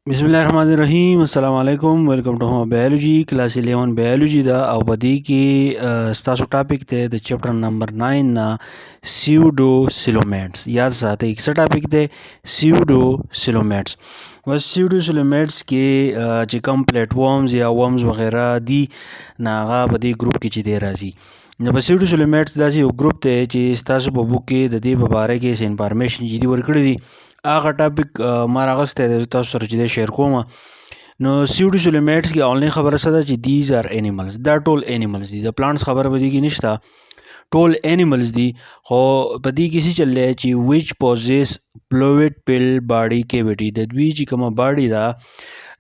बिस्मिल्लाहिर्रहमानिर्रहीम अस्सलाम वालेकुम welcome to home biology class 11 biology دا او بدی کې ستاسو ټاپک ته د چپټر نمبر 9 نا سیوډوسیلومیټس یاد ساتئ څه ټاپک دی سیوډوسیلومیټس سیوډوسیلومیټس کې چې کوم پلیټ وورمز یا ورمز وغیرہ دي ناغه په دې ګروپ کې چې دی راځي نو په سیوډوسیلومیټس داسې یو ګروپ دی چې ستاسو په بوک کې د دې په باره کې انفارمیشن چې دی ورکړی دي هغه ټاپک ما راغستی دی تاسو سره چې دی شیر کوم نو سیوډوسیلومیټس کې اونلی خبره څه ده چې دیز آر انیملز دا ټول انیملز دي د پلانټس خبره په دې کې نشته ټول انیملز دي خو په دې کې څه چل دی چې ویچ پوزیس فلویډ پیل باډي کیویټي د دوی چې کومه باډي ده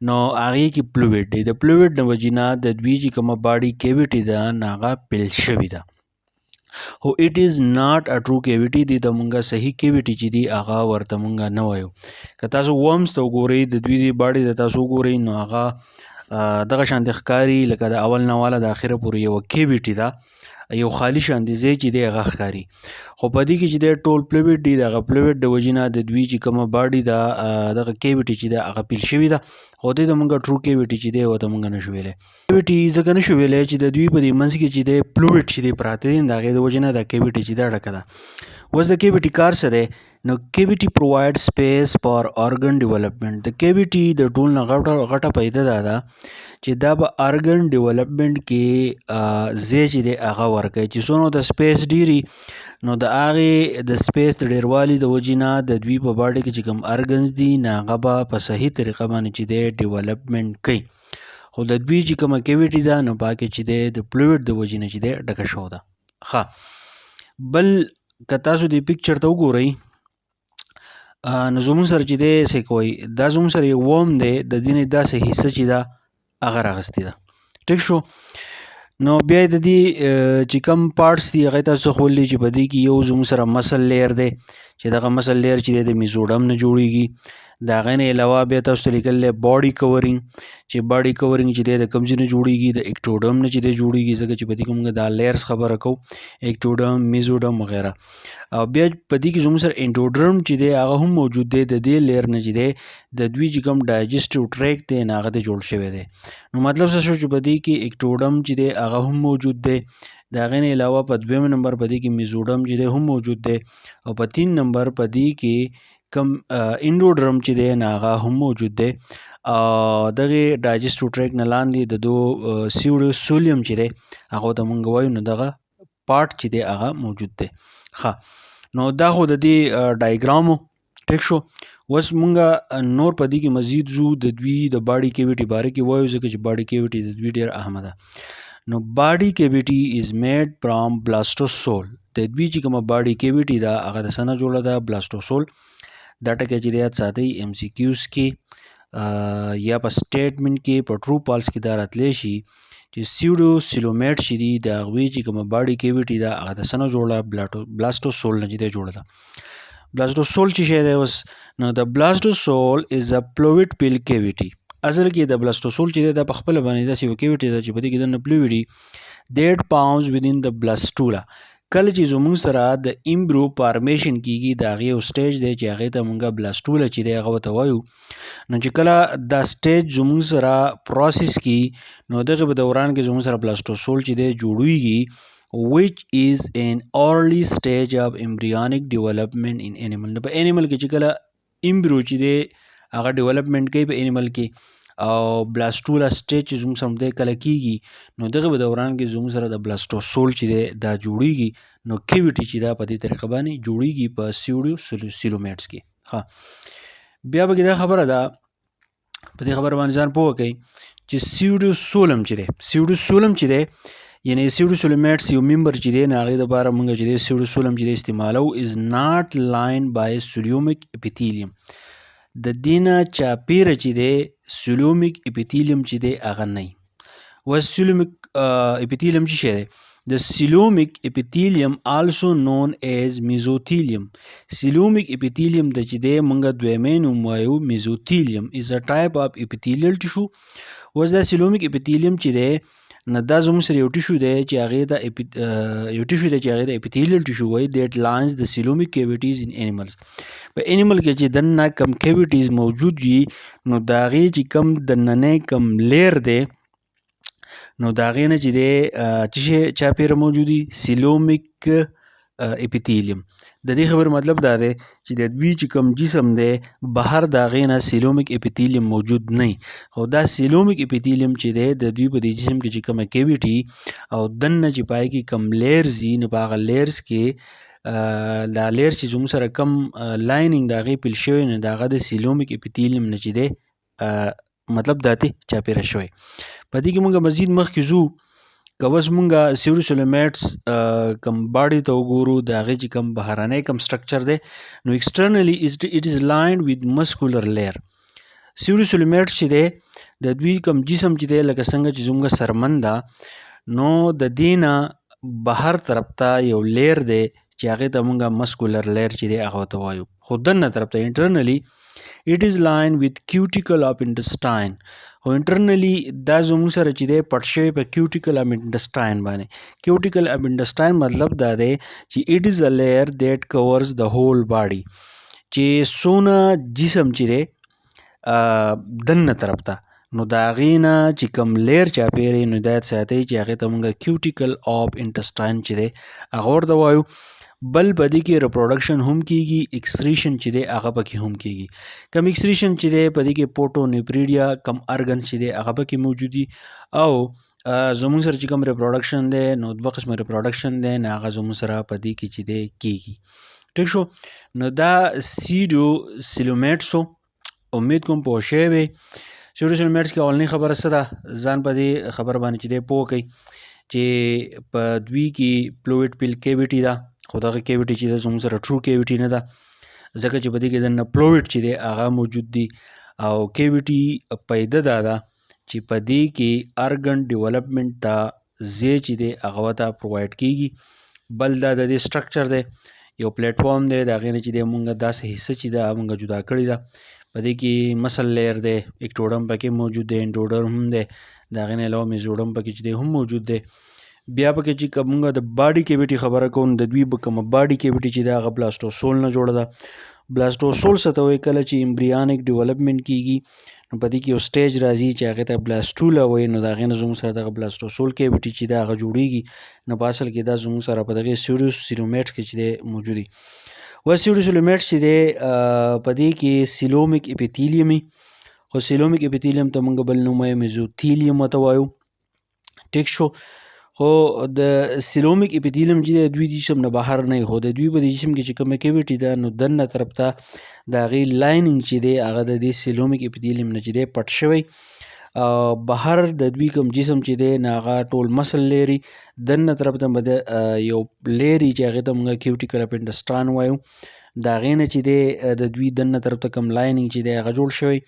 نو هغې کې فلویډ دی د فلویډ د وجې نه د دوی چې کومه باډي کیویټي ده نو هغه پیل شوې ده خو اټ از ناٹ ا ټرو کیویټي دی ته مونږه صحیح کیویټي چې دی هغه ورته مونږه نه وایو که تاسو ورمز ته وګورئ د دوی دی باډي د تاسو وګورئ نو هغه دغه شانتې ښکاري لکه د اول نه واله د اخره پورې یوه کیویټي ده یو خالی شانتې ځای چې دی هغه ښکاري خو په دې کې چې دی ټول فلویډ دی دغه فلویډ د وجې نه د دوی چې کومه باډي ده دغه کیویټي چې ده هغه پیل شوې ده خو دې ته مونږ ټرو کیویټي چې دی ورته مونږ نشو ویلی کیویټي ځکه نشو ویلی چې د دوی په دې منځ کې چې دی فلویډ چې دی پراته دي د هغې د وجې نه دا کیویټي چې ده ډکه ده اوس د کیویټي کار څه دی نو کیویټي پرووایډ سپیس فار ارګن ډیولپمنټ د کیویټي د ټول نه غټه پیدا ده چې دا به ارګن ډیولپمنټ کې ځای چې دی هغه ورکوي چې څونه د سپیس ډیري نو د هغې د سپیس د ډیروالي د وجې نه د دوی په باډي کې چې کوم ارګنز دي نو هغه به په صحیح طریقه باندې چې دی ډیولپمنټ کوي خو د دوی چې کومه کیویټي ده نو په هغې چې دی د فلویډ د وجې نه چې دی ډکه شوې ده ښه بل که تاسو دې پکچر ته وګورئ نو زموږ سره چې دی څه کوئ دا زموږ سره یو ورم دی د دې نه داسې حصه چې ده هغه راغستې ده ټیک شو نو بیا د دې چې کم پارټس دي هغه تاسو ښودلی چې په دې کې یو زموږ سره مسل لیر دی چې دغه مسل لیر چې دی د میزوډم نه جوړیږي د هغې نه علاوه بیا تاسو ته لیکل دی باډي کورینګ چې باډي کورینګ چې دی د کوم ځای نه جوړیږي د اکټوډم نه چې دی جوړیږي ځکه چې په دې کې موږ دا لیرز خبره کوو اکټوډم میزوډم وغیره او بیا په دې کې زموږ سره انډوډرم چې دی هغه هم موجود دی د دې لیر نه چې دی د دوی چې کوم ډایجسټیو ټریک دی نو هغه ته جوړ شوی دی نو مطلب څه شو چې په دې کې اکټوډم چې دی هغه هم موجود دی د هغې نه علاوه په دویم نمبر په دې کې میزوډم چې دی هم موجود دی او په 3 نمبر په دې کې کم انډوډرم چې دی نو هغه هم موجود دی دغې ډایجسټیو ټریک نه لاندې د دو سیوډوسولیم چې دی هغه ته مونږ وایو نو دغه پارټ چې دی هغه موجود دی ښه نو دا خو د دې ډایګرام ټیک شو اوس مونږه نور په دې کې مزید زو د دوی د باډي کیویټي باره کې وایو ځکه چې باډي کیویټي د دوی ډېر اهمه ده نو باډي کیویټي از میډ فرام بلاستوسول د دوی چې کومه باډي کیویټي ده هغه د څه نه جوړه ده بلاستوسول دا ټکی چې دی یاد ساتئ ایم سی کیوز کې یا په سټیټمنټ کې په ټرو پالس کې دا راتلی شي چې سیوډوسیلومیټ چې دي د هغوی چې کومه باډي کیویټي ده هغه د څه نه جوړه بلاستوسول نه چې دی جوړه ده بلاستوسول چې شی دی اوس نو د بلاستوسول از ا فلویډ پیل کیویټي اصل کې د بلاستوسول چې دی دا په خپله باندې داسې یو کیویټي ده چې په دې کې دننه فلویډ وي دیټ پاونز ودین د بلاستولا کله چې زموږ سره د ایمبرو فارمیشن کیږي د هغې یو سټیج دی چې هغې ته مونږه بلاستولا چې دی هغه ورته وایو نو چې کله دا سټیج زموږ سره پروسس کی نو دغه په دوران کې زموږ سره بلاستوسول چې دی جوړیږي which is an early stage of embryonic development in animal نو په انیمل کې چې کله ایمبرو چې دی هغه ډیولپمنټ کوي په انیمل کې او بلاستولا سټیج چې زموږ سره دی کله کیږي نو دغه په دوران کې زموږ سره د بلاستوسول چې دی دا جوړیږي نو کیویټي چې دا په دې طریقه باندې جوړیږي په سیوډوسیلومیټس کې ها بیا به دا خبره ده په دې خبره باندې ځان پوه کړئ چې سیوډوسولم چې دی یعنی سیوډوسیلومیټس یو ممبر چې دی نه هغې دپاره مونږ چې دی سیوډوسولم چې دی استعمالو از ناٹ لاین بای سولیومیک اپیتیلیم د دې نه چاپیره چې دی سولیومیک اپیتیلیم چې دی هغه نه وي اوس سولیومیک اپیتیلیم چې شی دی The coelomic epithelium also known as mesothelium. Coelomic epithelium د چې دی مونږ دویمې نوم وایو mesothelium is a type of epithelial tissue. اوس دا coelomic epithelium چې دی نه دا زموږ سره یو ټیشو دی چې هغې ته اپیتیلیل ټیشو وایي دیټ لاینز د سیلومیک کیویټیز ان انیملز. په انیمل کې چې دننه کم کیویټیز موجود وي نو د هغې چې کم دننی کم لیر دی نو د هغې نه چې دی څه شی چاپېره موجود وي سیلومیک اپیتیلیم. د دې خبر مطلب دا دی چې د دوی چې کوم جسم دی بهر د هغې نه سیلومیک اپیتیلیم موجود نه وي، خو دا سیلومیک اپیتیلیم چې دی د دوی په دې جسم کې چې کومه کیویټي او دننه چې پای کې کم لیرز وي نو په هغه لیرز کې دا لیر چې زموږ سره کم لایننګ د هغې پیل شوی نو د هغه د سیلومیک اپیتیلیم نه چې دی مطلب دا دی چاپېره شوی. په دې کې مونږ مزید مخکې ځو که اوس مونږ سیوډوسیلومیټس کم باډي ته وګورو د هغې چې کم بهرنی کم سټرکچر دی نو ایکسټرنلی اټ از لاینډ وید مسکولر لیر. سیوډوسیلومیټس چې دی د دوی کم جسم چې دی لکه څنګه چې زموږ سرمن ده نو د دې نه بهر طرف ته یو لیر دی چې هغې ته مونږ مسکولر لیر چې دی هغه ته وایو، خو دننه طرف ته انټرنلی it is lined with cuticle of intestine. خو انټرنلی دا زموږ سره چې دی پټ شوی په کیوټیکل اف انټسټاین باندې. کیوټیکل اف انټسټاین مطلب دا دی چې it is a layer that covers the whole body چې څونه جسم چې دی دننه طرف ته نو د هغې نه چې کوم لیر چاپېره نو دا ساتئ چې هغې ته مونږ کیوټیکل اف انټسټاین چې دی هغه ورته وایو. بل په دې کې ریپروډکشن هم کیږي، اکسریشن چې دی هغه پکې هم کیږي. کم اکسریشن چې دی په دې کې پوټونیوپریډیا کم ارګن چې دی هغه پکې موجود دي او زموږ سره چې کوم ریپروډکشن دی نو دوه قسمه ریپروډکشن دی نو هغه زموږ سره په دې کې چې دی کیږي. ټیک شو، نو دا سیوډوسیلومیټس امید کوم پوه شوی وی. سیوډوسیلومیټس کې اولنۍ خبره څه ده ځان په دې خبره باندې چې دی پوه کوئ چې په دوی کې فلویډ پیل کیویټي ده، خو دغه کیویټي چې ده زموږ سره ټرو کیویټي نه ده ځکه چې په دې کې دننه فلویډ چې دی هغه موجود دي او کیویټي پیدا دا ده چې په دې کې ارګن ډیولپمنټ ته ځای چې دی هغه ورته پرووایډ کیږي. بل دا د دې سټرکچر دی یو پلیټ فارم دی د هغې نه چې دی مونږ داسې حصه چې ده مونږ جدا کړې ده. په دې کې مسل لیر دی، اکټوډم پکې موجود دی، انډوډرم هم دی، د هغې نه علاوه میزوډم پکې چې دی هم موجود دی. بیا پکې چې مونږ د باډي کیویټي خبره کوو د دوی به کومه باډي کیویټي چې ده هغه بلاستوسول نه جوړه ده. بلاستوسول څه ته وایي کله چې امبریانیک ډیولپمنټ کیږي نو په دې کې یو سټیج راځي چې هغې ته بلاستوله وایي نو د هغې نه زموږ سره دغه بلاستوسول کیویټي چې ده هغه جوړیږي نو په اصل کې دا زموږ سره په دغې سیوډوسیلومیټس کې چې دی موجود وي. سیوډوسیلومیټس چې دی په دې کې سیلومیک اپیتیلیم وي، خو سیلومیک اپیتیلیم ته مونږ بل نوم وایو میزوتیلیم ورته وایو. ټیک شو، خو د سیلومیک اپیتیلیم چې دی دوی جسم نه بهر نه وي، خو د دوی په دې جسم کې چې کومه کیویټي ده نو دننه طرف ته د هغې لایننګ چې دی هغه د دې سیلومیک اپیتیلیم نه چې دی پټ شوی. بهر د دوی کوم جسم چې دی نه هغه ټول مسل لیري، دننه طرف ته به یو لیري چې هغې ته مونږ کیوټیکل اف انټسټاین وایو. د هغې نه چې دی د دوی دننه طرف ته کوم لایننګ چې دی هغه جوړ شوی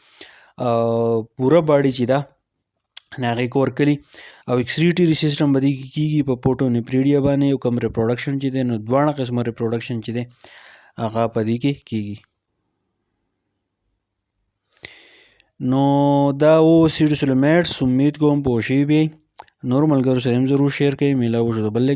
پوره باډي چې ده هغې کور کړي او اکسریټري سیسټم به دې کې کیږي په پوټونیوپریډیا باندې او کوم ریپروډکشن چې دی نو دواړه قسمه ریپروډکشن چې دی هغه په دې کې کیږي. نو دا و سیوډوسیلومیټس، امید کوم پوه شوي به. نور ملګرو سره هم ضرور شیر کړئ. میلاو شو د بل